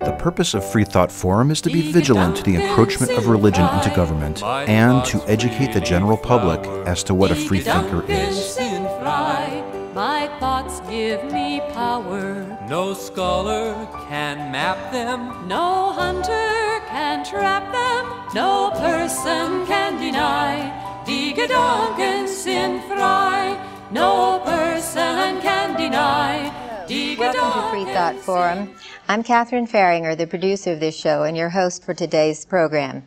The purpose of Freethought Forum is to be vigilant to the encroachment of religion into government and to educate the general public as to what a freethinker is. My thoughts give me power. No scholar can map them. No hunter can trap them. No person can deny. Die Gedanken sind frei. No person can deny. Welcome to Freethought Forum. I'm Fahringer, the producer of this show and your host for today's program.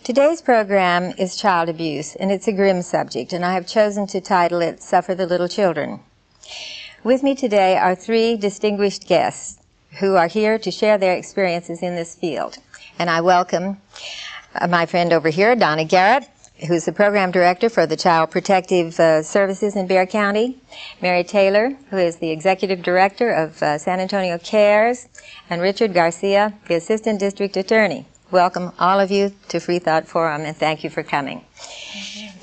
Today's program is child abuse, and it's a grim subject, and I have chosen to title it Suffer the Little Children. With me today are three distinguished guests who are here to share their experiences in this field. And I welcome my friend over here, Donna Garrett, who's the program director for the Child Protective Services in Bexar County, Mary Taylor, who is the executive director of San Antonio Cares, and Richard Garcia, the assistant district attorney. Welcome, all of you, to Freethought Forum, and thank you for coming.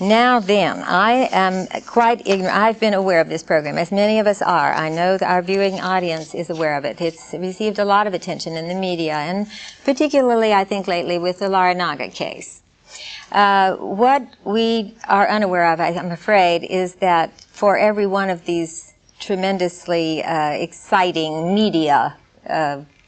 Now then, I am quite ignorant. I've been aware of this program, as many of us are. I know that our viewing audience is aware of it. It's received a lot of attention in the media, and particularly, I think, lately with the Larinaga case. What we are unaware of, I'm afraid, is that for every one of these tremendously exciting media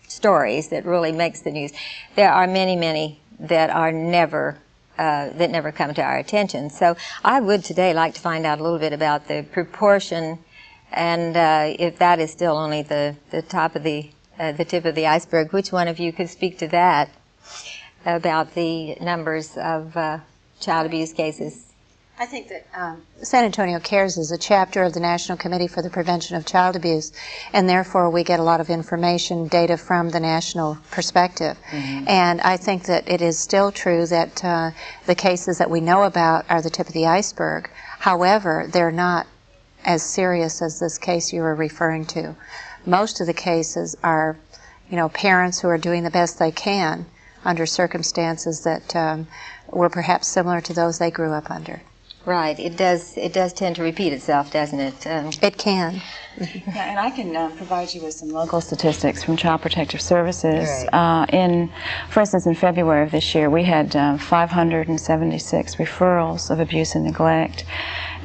stories that really makes the news, there are many, many that are never come to our attention. So I would today like to find out a little bit about the proportion, and if that is still only the top of the tip of the iceberg, which one of you could speak to that? About the numbers of child abuse cases. I think that San Antonio Cares is a chapter of the National Committee for the Prevention of Child Abuse, and therefore we get a lot of information, data from the national perspective. Mm-hmm. And I think that it is still true that the cases that we know about are the tip of the iceberg. However, they're not as serious as this case you were referring to. Most of the cases are, parents who are doing the best they can under circumstances that were perhaps similar to those they grew up under. Right. It does tend to repeat itself, doesn't it? It can. Yeah, and I can provide you with some local statistics from Child Protective Services. Right. For instance, in February of this year, we had 576 referrals of abuse and neglect,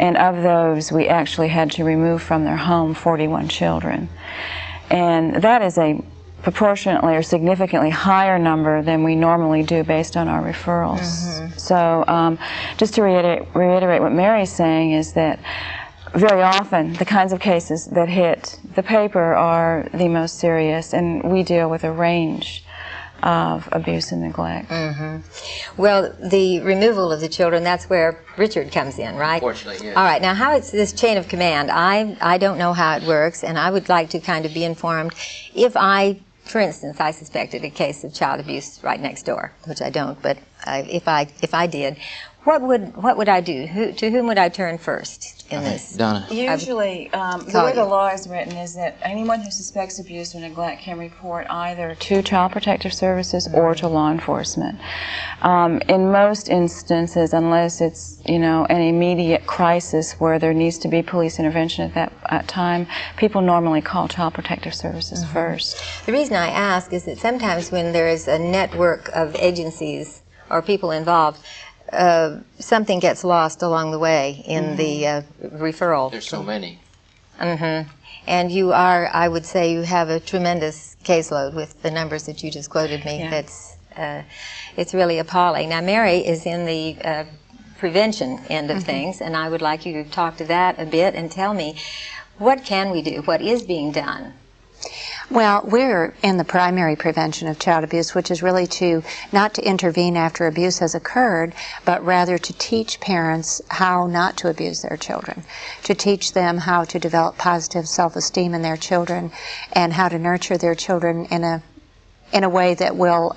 and of those, we actually had to remove from their home 41 children. And that is a proportionately or significantly higher number than we normally do based on our referrals. Mm-hmm. So just to reiterate what Mary's saying is that very often the kinds of cases that hit the paper are the most serious, and we deal with a range of abuse and neglect. Mm-hmm. Well, the removal of the children, that's where Richard comes in, right? Unfortunately, yes. All right, now how it's this chain of command, I don't know how it works, and I would like to kind of be informed. If for instance, I suspected a case of child abuse right next door, which I don't, but if I did, what would I do? To whom would I turn first in this? Donna. Usually, the way the law is written is that anyone who suspects abuse or neglect can report either to Child Protective Services or to law enforcement. In most instances, unless it's an immediate crisis where there needs to be police intervention at that time, people normally call Child Protective Services first. The reason I ask is that sometimes when there is a network of agencies or people involved, something gets lost along the way in the referral. There's so many. Mm-hmm. And you are, I would say, you have a tremendous caseload with the numbers that you just quoted me. Yeah. It's really appalling. Now, Mary is in the prevention end of things, and I would like you to talk to that a bit and tell me, what can we do? What is being done? Well, we're in the primary prevention of child abuse, which is really not to intervene after abuse has occurred, but rather to teach parents how not to abuse their children, to teach them how to develop positive self-esteem in their children and how to nurture their children in a way that will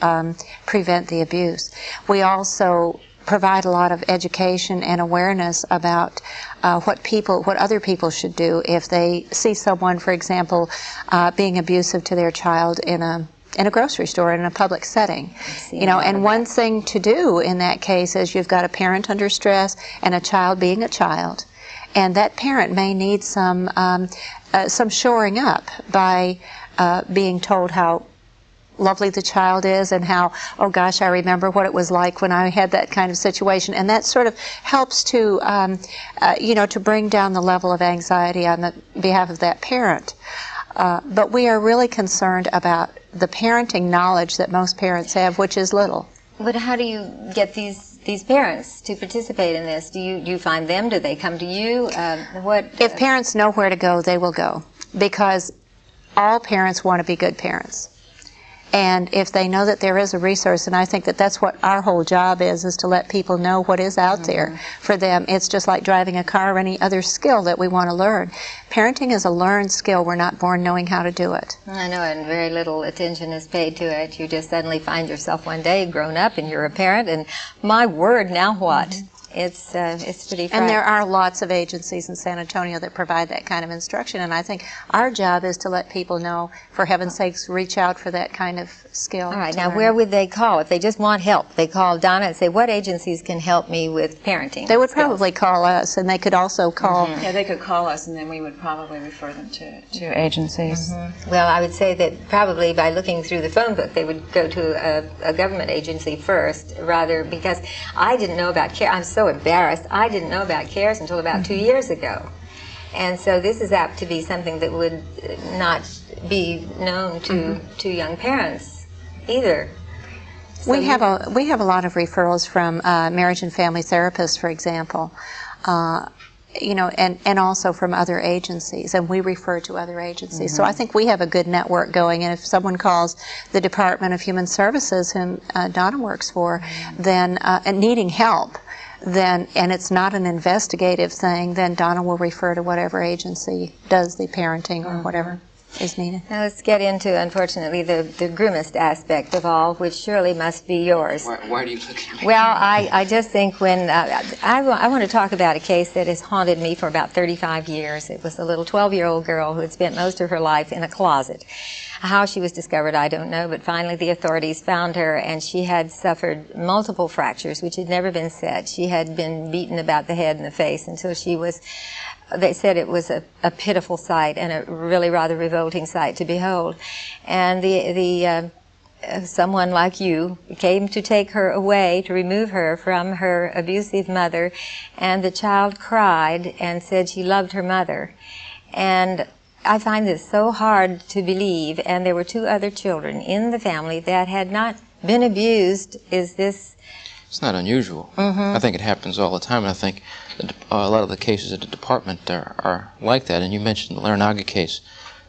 prevent the abuse. We also provide a lot of education and awareness about what other people should do if they see someone, for example, being abusive to their child in a grocery store, in a public setting. And one thing to do in that case is you've got a parent under stress and a child being a child. and that parent may need some shoring up by being told how lovely the child is and how, oh gosh, I remember what it was like when I had that kind of situation, and that sort of helps to to bring down the level of anxiety on the behalf of that parent. But we are really concerned about the parenting knowledge that most parents have, which is little. But how do you get these parents to participate in this? Do you find them? Do they come to you? If parents know where to go, they will go, because all parents want to be good parents. And if they know that there is a resource, and I think that that's what our whole job is to let people know what is out there for them. It's just like driving a car or any other skill that we want to learn. Parenting is a learned skill. We're not born knowing how to do it. I know, and very little attention is paid to it. You just suddenly find yourself one day grown up and you're a parent, and my word, now what? It's pretty frightening. And there are lots of agencies in San Antonio that provide that kind of instruction, and I think our job is to let people know, for heaven's sakes, reach out for that kind of skill. All right, now where would they call if they just want help? They call Donna and say, what agencies can help me with parenting? They would probably call us, and they could also call... Yeah, they could call us, and then we would probably refer them to agencies. Well, I would say that probably by looking through the phone book, they would go to a government agency first, rather, because I didn't know about care. I'm so embarrassed. I didn't know about CARES until about 2 years ago. And so this is apt to be something that would not be known to young parents either. So we have a lot of referrals from marriage and family therapists, for example, and also from other agencies, and we refer to other agencies. So I think we have a good network going, and if someone calls the Department of Human Services, whom Donna works for, then and needing help, then, and it's not an investigative thing, then Donna will refer to whatever agency does the parenting or whatever is needed. Now let's get into, unfortunately, the grimmest aspect of all, which surely must be yours. Why do you look at me? Well, I just think when, I want to talk about a case that has haunted me for about 35 years. It was a little 12-year-old girl who had spent most of her life in a closet. How she was discovered, I don't know, but finally the authorities found her, and she had suffered multiple fractures, which had never been said. She had been beaten about the head and the face until she was, they said it was a pitiful sight and a really rather revolting sight to behold. And someone like you came to take her away, to remove her from her abusive mother, and the child cried and said she loved her mother. And I find this so hard to believe, and there were 2 other children in the family that had not been abused. Is this... It's not unusual. I think it happens all the time, and I think a lot of the cases at the department are like that. And you mentioned the Larinaga case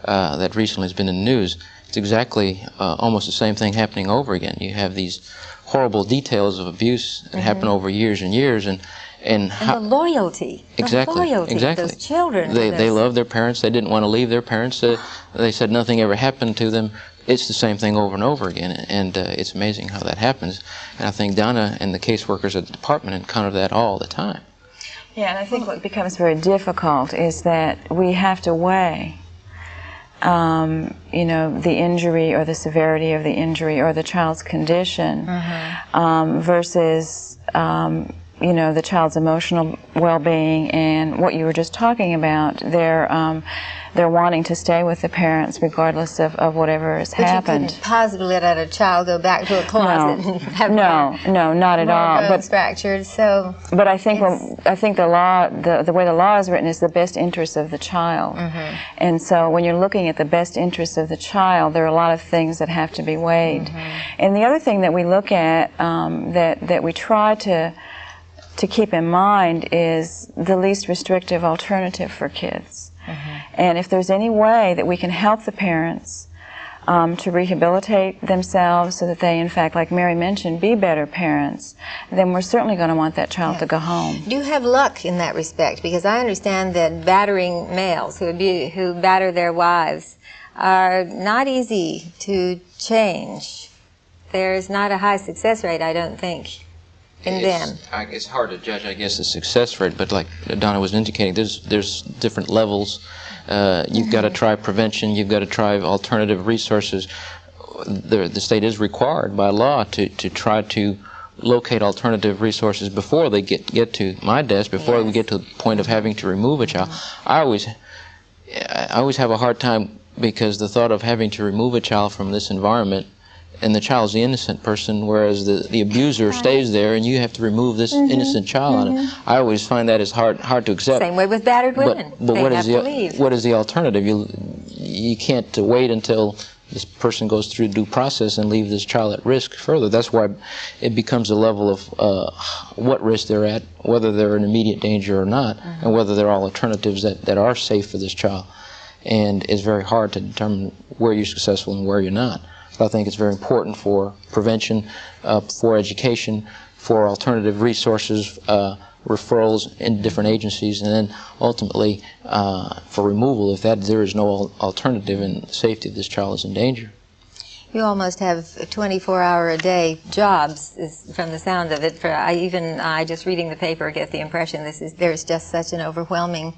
that recently has been in the news. It's exactly almost the same thing happening over again. You have these horrible details of abuse that happen over years and years, and the loyalty. Exactly. The loyalty exactly. of those children. They love their parents. They didn't want to leave their parents. They said nothing ever happened to them. It's the same thing over and over again, and it's amazing how that happens. And I think Donna and the caseworkers at the department encounter that all the time. Yeah, and I think what becomes very difficult is that we have to weigh, the injury or the severity of the injury or the child's condition versus the child's emotional well-being and what you were just talking about. They're wanting to stay with the parents regardless of whatever has happened. You couldn't possibly let a child go back to a closet and have no, not at all. But fractured. So. But I think the law, the way the law is written, is the best interest of the child. And so when you're looking at the best interest of the child, there are a lot of things that have to be weighed. And the other thing that we look at that we try to keep in mind is the least restrictive alternative for kids. And if there's any way that we can help the parents to rehabilitate themselves so that they, in fact, like Mary mentioned, be better parents, then we're certainly going to want that child to go home. Do you have luck in that respect? Because I understand that battering males who batter their wives are not easy to change. There's not a high success rate, I don't think, in them. It's hard to judge, I guess, the success rate, but like Donna was indicating, there's different levels. You've got to try prevention. You've got to try alternative resources. The state is required by law to try to locate alternative resources before they get to my desk, before we get to the point of having to remove a child. I always have a hard time, because the thought of having to remove a child from this environment, and the child's the innocent person, whereas the abuser stays there, and you have to remove this innocent child. And I always find that is hard to accept. Same way with battered women. But they have to leave. What is the alternative? You can't wait until this person goes through due process and leave this child at risk further. That's why it becomes a level of what risk they're at, whether they're in immediate danger or not, and whether there are alternatives that are safe for this child. And it's very hard to determine where you're successful and where you're not. I think it's very important for prevention, for education, for alternative resources, referrals in different agencies, and then ultimately for removal if there is no alternative and the safety of this child is in danger. You almost have 24-hour-a-day jobs, from the sound of it. I just reading the paper get the impression there's just such an overwhelming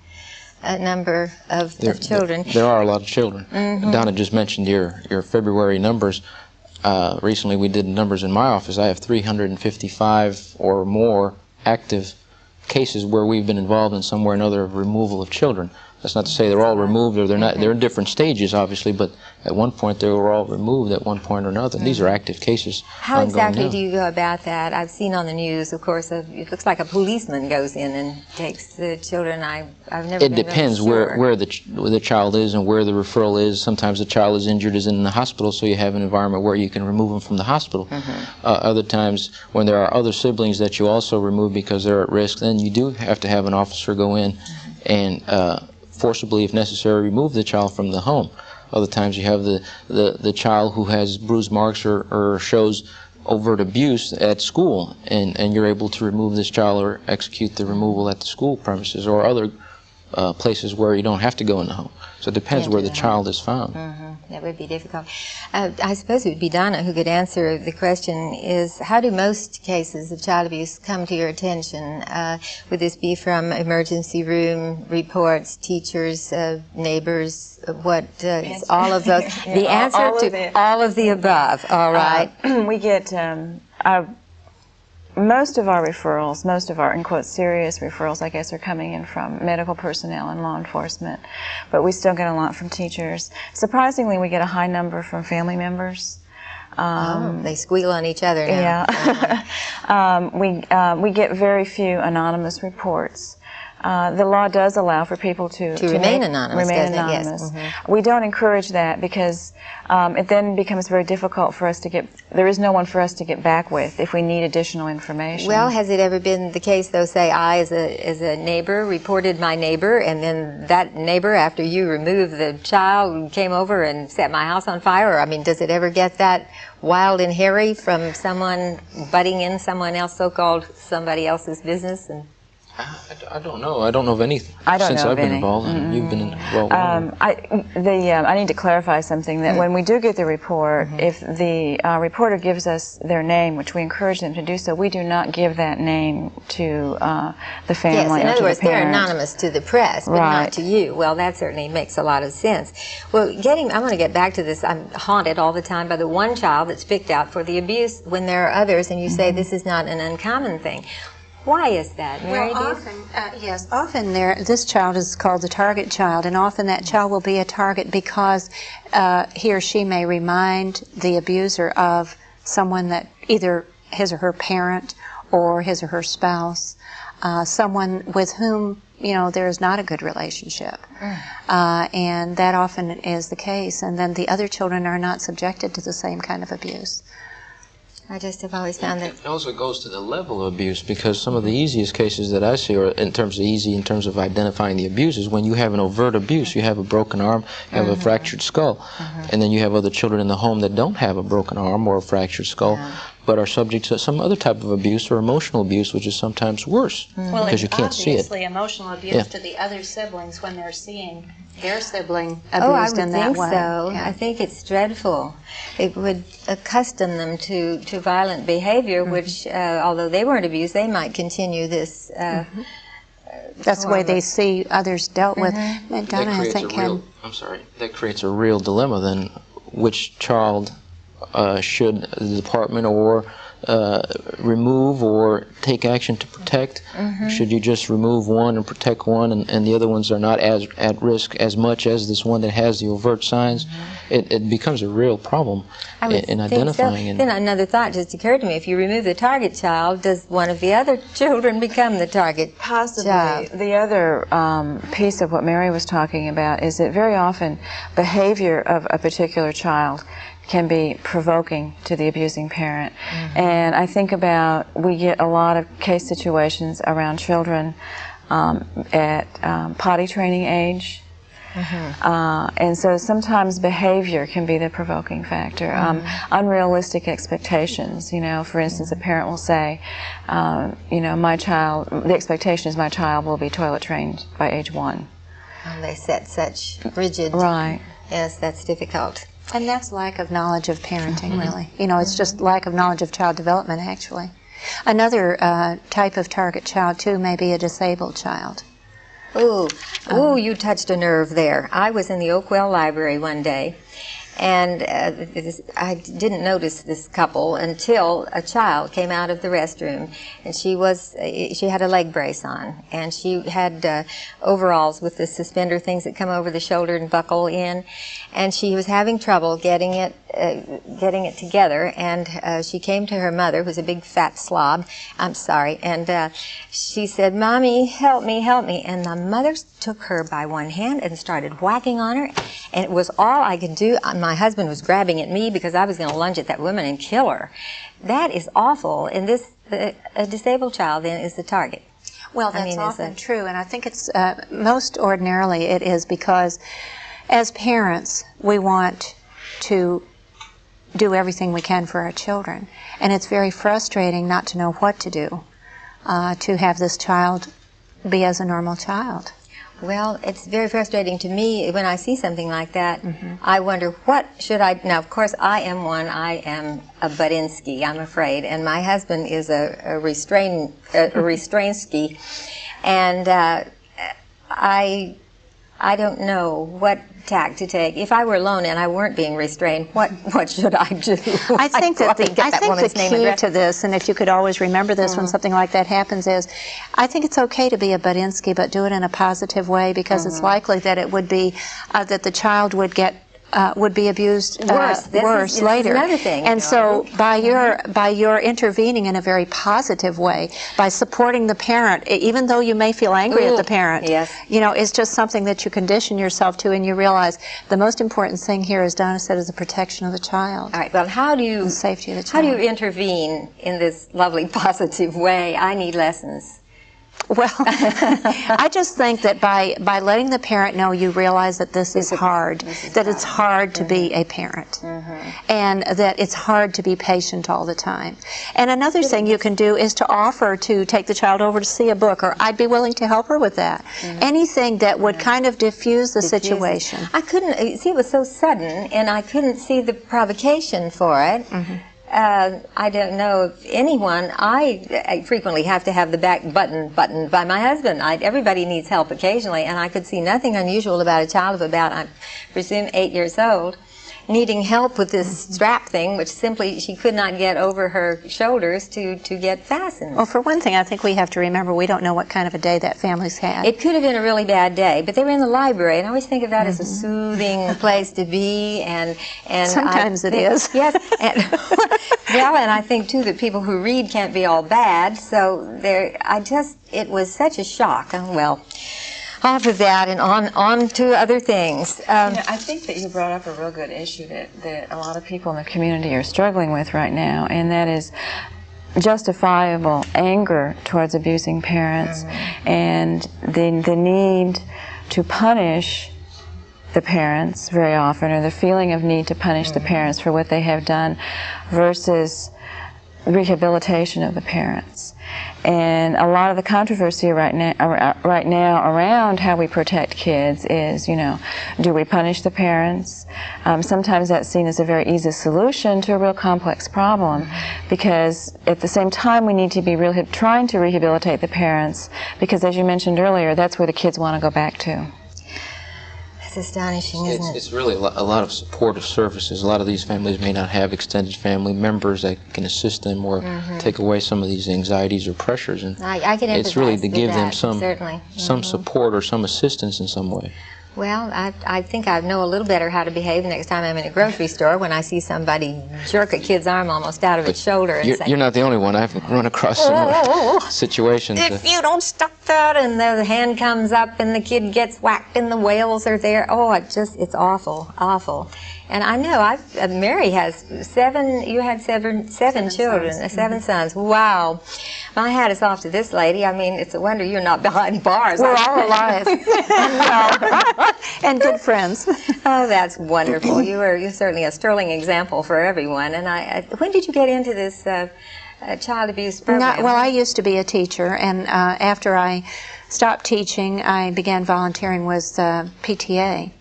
number of children. There are a lot of children. Donna just mentioned your February numbers. Recently we did numbers in my office. I have 355 or more active cases where we've been involved in some way or another of removal of children. That's not to say they're all removed, or they're not. They're in different stages, obviously, but at one point they were all removed at one point or another. These are active cases. How exactly do you go about that? I've seen on the news, of course, it looks like a policeman goes in and takes the children. I've never. It depends where the child is and where the referral is. Sometimes the child is injured, is in the hospital, so you have an environment where you can remove them from the hospital. Other times, when there are other siblings that you also remove because they're at risk, then you do have to have an officer go in and forcibly, if necessary, remove the child from the home. Other times you have the child who has bruise marks or shows overt abuse at school, and you're able to remove this child or execute the removal at the school premises or other places where you don't have to go in the home. So it depends where the child is found. That would be difficult. I suppose it would be Donna who could answer the question, is how do most cases of child abuse come to your attention? Would this be from emergency room reports, teachers, neighbors, what, all of those? The answer to all of the above, all right. We get most of our referrals, most of our, in quotes, serious referrals, I guess, are coming in from medical personnel and law enforcement, but we still get a lot from teachers. Surprisingly, we get a high number from family members. They squeal on each other now. Yeah. We get very few anonymous reports. The law does allow for people to remain anonymous. Yes. We don't encourage that because it then becomes very difficult for us to get. There is no one for us to get back with if we need additional information. Well, has it ever been the case, though? Say I, as a neighbor, reported my neighbor, and then that neighbor, after you removed the child, came over and set my house on fire? Or, I mean, does it ever get that wild and hairy from someone butting in someone else, so-called somebody else's business? And I don't know. I don't know of anything since I've been involved. And you've been involved. I need to clarify something, that when we do get the report, if the reporter gives us their name, which we encourage them to do so, we do not give that name to the family. Yes, in or other to words, the parent. they're anonymous to the press, but not to you. Well, that certainly makes a lot of sense. Well, I want to get back to this. I'm haunted all the time by the one child that's picked out for the abuse when there are others, and you say this is not an uncommon thing. Why is that, Mary? Well, often this child is called the target child, and often that child will be a target because he or she may remind the abuser of someone that either his or her parent or his or her spouse, someone with whom there is not a good relationship, and that often is the case. And then the other children are not subjected to the same kind of abuse. I just have always found that. It also goes to the level of abuse, because some of the easiest cases that I see, or in terms of identifying the abuse, is when you have an overt abuse. You have a broken arm, you have a fractured skull, and then you have other children in the home that don't have a broken arm or a fractured skull, but are subject to some other type of abuse or emotional abuse, which is sometimes worse because you can't see it. Obviously emotional abuse to the other siblings when they're seeing their sibling abused in that way. I would think so. I think it's dreadful. It would accustom them to violent behavior, which, although they weren't abused, they might continue this. That's the way they see others dealt with. And Donna, I think, that creates a real dilemma then. Which child should the department or remove or take action to protect? Should you just remove one and protect one, and the other ones are not as at risk as much as this one that has the overt signs? It becomes a real problem in identifying. So. Then another thought just occurred to me: if you remove the target child, does one of the other children become the target Possibly. child? The other piece of what Mary was talking about is that very often behavior of a particular child can be provoking to the abusing parent. And I think about, we get a lot of case situations around children at potty training age. And so sometimes behavior can be the provoking factor. Unrealistic expectations, you know, for instance, a parent will say, you know, the expectation is my child will be toilet trained by age 1. And they set such rigid... Right. Yes, that's difficult. And that's lack of knowledge of parenting, really. You know, it's just lack of knowledge of child development, actually. Another type of target child, too, may be a disabled child. Ooh, you touched a nerve there. I was in the Oakwell Library one day, and I didn't notice this couple until a child came out of the restroom, and she had a leg brace on, and she had overalls with the suspender things that come over the shoulder and buckle in, and she was having trouble getting it together, and she came to her mother, who's a big fat slob, I'm sorry, and she said, "Mommy, help me, help me," and the mother took her by one hand and started whacking on her, and it was all I could do. My husband was grabbing at me because I was going to lunge at that woman and kill her. That is awful, and a disabled child then is the target. Well, that's often true, and I think it's most ordinarily it is because as parents we want to do everything we can for our children, and it's very frustrating not to know what to do to have this child be as a normal child. Well, it's very frustrating to me when I see something like that. I wonder, what should I... Now, of course, I am a Budinsky, I'm afraid, and my husband is a Restrainsky, and I don't know what tack to take. If I were alone and I weren't being restrained, what should I do? I think the key to this, and if you could always remember this when something like that happens, is I think it's okay to be a Budinsky, but do it in a positive way, because it's likely that it would be that the child would be abused worse later. Another thing. And so by your intervening in a very positive way, by supporting the parent, even though you may feel angry at the parent, you know, it's just something that you condition yourself to, and you realize the most important thing here, as Donna said, is the protection of the child. All right. Well, the safety of the child. How do you intervene in this lovely positive way? I need lessons. Well, I just think that by letting the parent know, you realize that this is hard, that it's hard to be a parent, and that it's hard to be patient all the time. And another thing you can do is to offer to take the child over to see a book, or I'd be willing to help her with that. Anything that would kind of diffuse the situation. I couldn't, see, it was so sudden, and I couldn't see the provocation for it. I don't know if anyone. I frequently have to have the back buttoned by my husband. Everybody needs help occasionally, and I could see nothing unusual about a child of about, I presume, 8 years old, needing help with this strap thing, which simply she could not get over her shoulders to get fastened. Well, for one thing, I think we have to remember we don't know what kind of a day that family's had. It could have been a really bad day, but they were in the library, and I always think of that as a soothing place to be. And sometimes it is. Yes. Well, and I think too that people who read can't be all bad. So it was such a shock. Well, off of that and on to other things. You know, I think that you brought up a real good issue that a lot of people in the community are struggling with right now, and that is justifiable anger towards abusing parents and the need to punish the parents very often, or the feeling of need to punish the parents for what they have done versus rehabilitation of the parents. And a lot of the controversy right now around how we protect kids is, you know, do we punish the parents? Sometimes that's seen as a very easy solution to a real complex problem, because at the same time we need to be trying to rehabilitate the parents, because as you mentioned earlier, that's where the kids want to go back to. That's astonishing, isn't it? It's really a lot of supportive services. A lot of these families may not have extended family members that can assist them or take away some of these anxieties or pressures. And I can empathize it's really to give them certainly. some support or some assistance in some way. Well, I think I know a little better how to behave the next time I'm in a grocery store when I see somebody jerk a kid's arm almost out of its shoulder and say, you're not the only one. I've run across similar situations. If you don't stop that, and the hand comes up and the kid gets whacked and the whales are there. Oh, it's awful, awful. And I know Mary has you had seven children, sons. 7 sons. Wow. My hat is off to this lady. I mean, it's a wonder you're not behind bars. We're all alive. And good friends. Oh, that's wonderful. You're certainly a sterling example for everyone. And when did you get into this child abuse program? Well, I used to be a teacher, and after I stopped teaching, I began volunteering with PTA.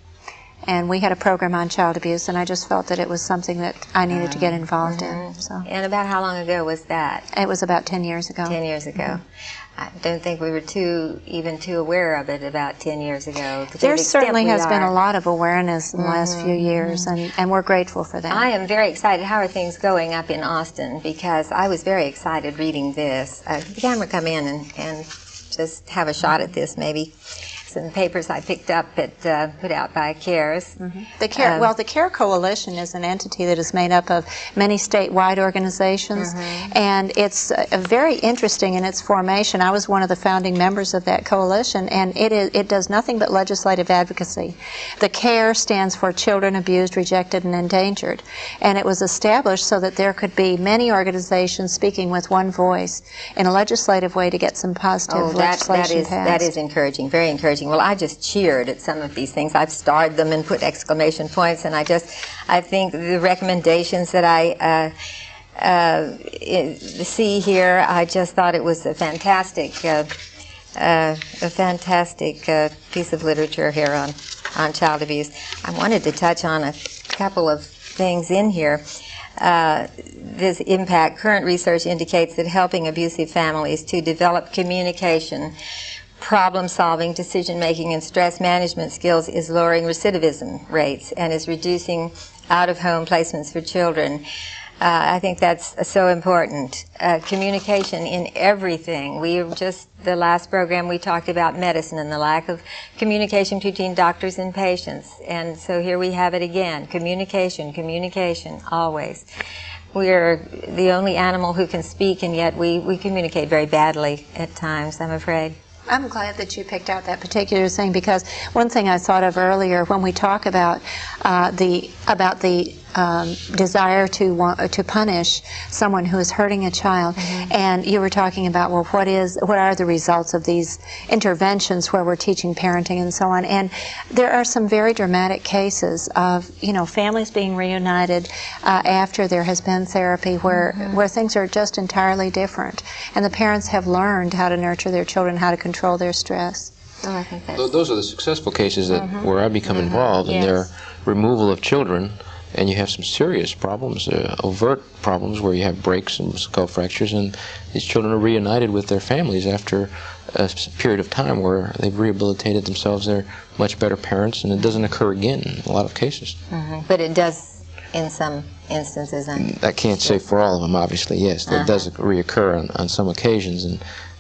And we had a program on child abuse, and I just felt that it was something that I needed to get involved in. So. And about how long ago was that? It was about 10 years ago. 10 years ago. I don't think we were even too aware of it about 10 years ago. There certainly has been a lot of awareness in the last few years, and we're grateful for that. I am very excited. How are things going up in Austin? Because I was very excited reading this. The camera come in and just have a shot at this, maybe. Some papers I picked up at put out by CARES. The CARE Coalition is an entity that is made up of many statewide organizations, and it's very interesting in its formation. I was one of the founding members of that coalition, and it does nothing but legislative advocacy. The CARE stands for Children Abused, Rejected, and Endangered, and it was established so that there could be many organizations speaking with one voice in a legislative way to get some positive legislation passed. That is encouraging, very encouraging. Well, I just cheered at some of these things. I've starred them and put exclamation points, and I think the recommendations that I see here, I just thought it was a fantastic piece of literature here on child abuse. I wanted to touch on a couple of things in here. This impact, current research indicates that helping abusive families to develop communication, problem-solving, decision-making, and stress management skills is lowering recidivism rates and is reducing out-of-home placements for children. I think that's so important. Communication in everything. The last program we talked about medicine and the lack of communication between doctors and patients. And so here we have it again. Communication, always. We're the only animal who can speak, and yet we communicate very badly at times, I'm afraid. I'm glad that you picked out that particular thing, because one thing I thought of earlier when we talk about the desire to punish someone who is hurting a child, and you were talking about, well, what are the results of these interventions where we're teaching parenting and so on, and there are some very dramatic cases of families being reunited after there has been therapy where things are just entirely different, and the parents have learned how to nurture their children, how to control their stress. Oh, I think those are the successful cases where I become involved in their removal of children. And you have some serious problems, overt problems, where you have breaks and skull fractures, and these children are reunited with their families after a period of time where they've rehabilitated themselves. They're much better parents, and it doesn't occur again in a lot of cases. But it does in some instances. I can't say for all of them, obviously, yes. That does reoccur on some occasions,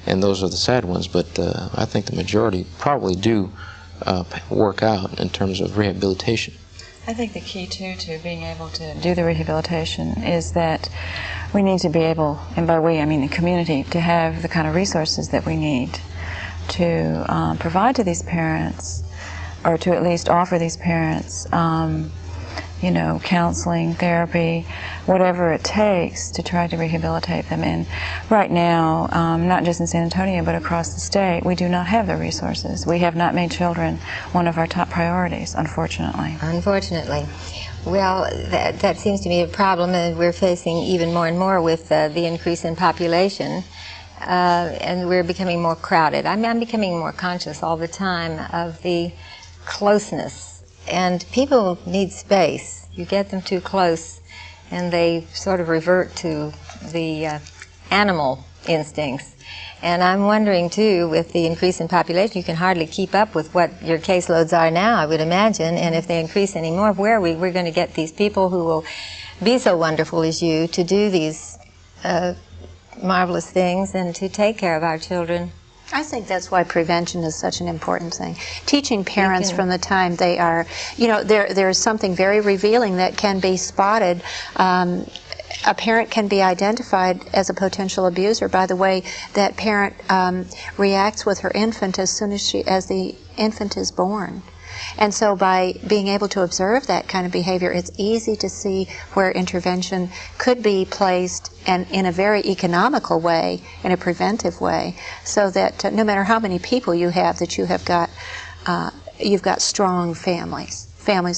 and those are the sad ones, but I think the majority probably do work out in terms of rehabilitation. I think the key, too, to being able to do the rehabilitation is that we need to be able, and by we I mean the community, to have the kind of resources that we need to provide to these parents, or to at least offer these parents, counseling, therapy, whatever it takes to try to rehabilitate them. And right now, not just in San Antonio, but across the state, we do not have the resources. We have not made children one of our top priorities, unfortunately. Unfortunately. Well, that seems to be a problem that we're facing even more and more with the increase in population. And we're becoming more crowded. I'm becoming more conscious all the time of the closeness. And people need space. You get them too close, and they sort of revert to the animal instincts. And I'm wondering, too, with the increase in population, you can hardly keep up with what your caseloads are now, I would imagine. And if they increase any more, where are we're going to get these people who will be so wonderful as you to do these marvelous things and to take care of our children. I think that's why prevention is such an important thing. Teaching parents from the time they are, you know, there's something very revealing that can be spotted. A parent can be identified as a potential abuser by the way that parent reacts with her infant as soon as the infant is born. And so by being able to observe that kind of behavior, it's easy to see where intervention could be placed, and in a very economical way, in a preventive way, so that no matter how many people you have, that you've got strong families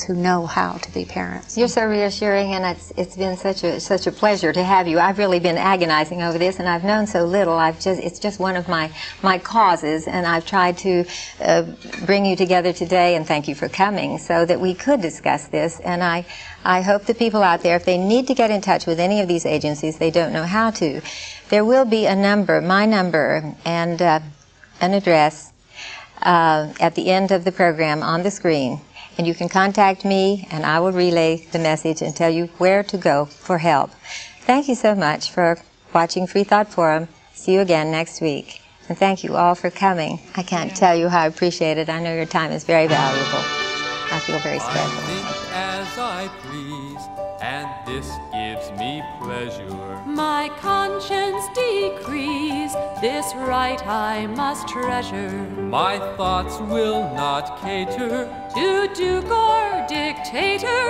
who know how to be parents. You're so reassuring, and it's been such a pleasure to have you. I've really been agonizing over this, and I've known so little. It's just one of my causes, and I've tried to bring you together today, and thank you for coming, so that we could discuss this. And I hope the people out there, if they need to get in touch with any of these agencies, they don't know how to. There will be a number, my number, and an address at the end of the program on the screen. And you can contact me, and I will relay the message and tell you where to go for help. Thank you so much for watching Freethought Forum. See you again next week. And thank you all for coming. I can't tell you how I appreciate it. I know your time is very valuable. I feel very special. I think as I please, and this gives me pleasure. My conscience decrees, this right I must treasure. My thoughts will not cater to duke or dictator.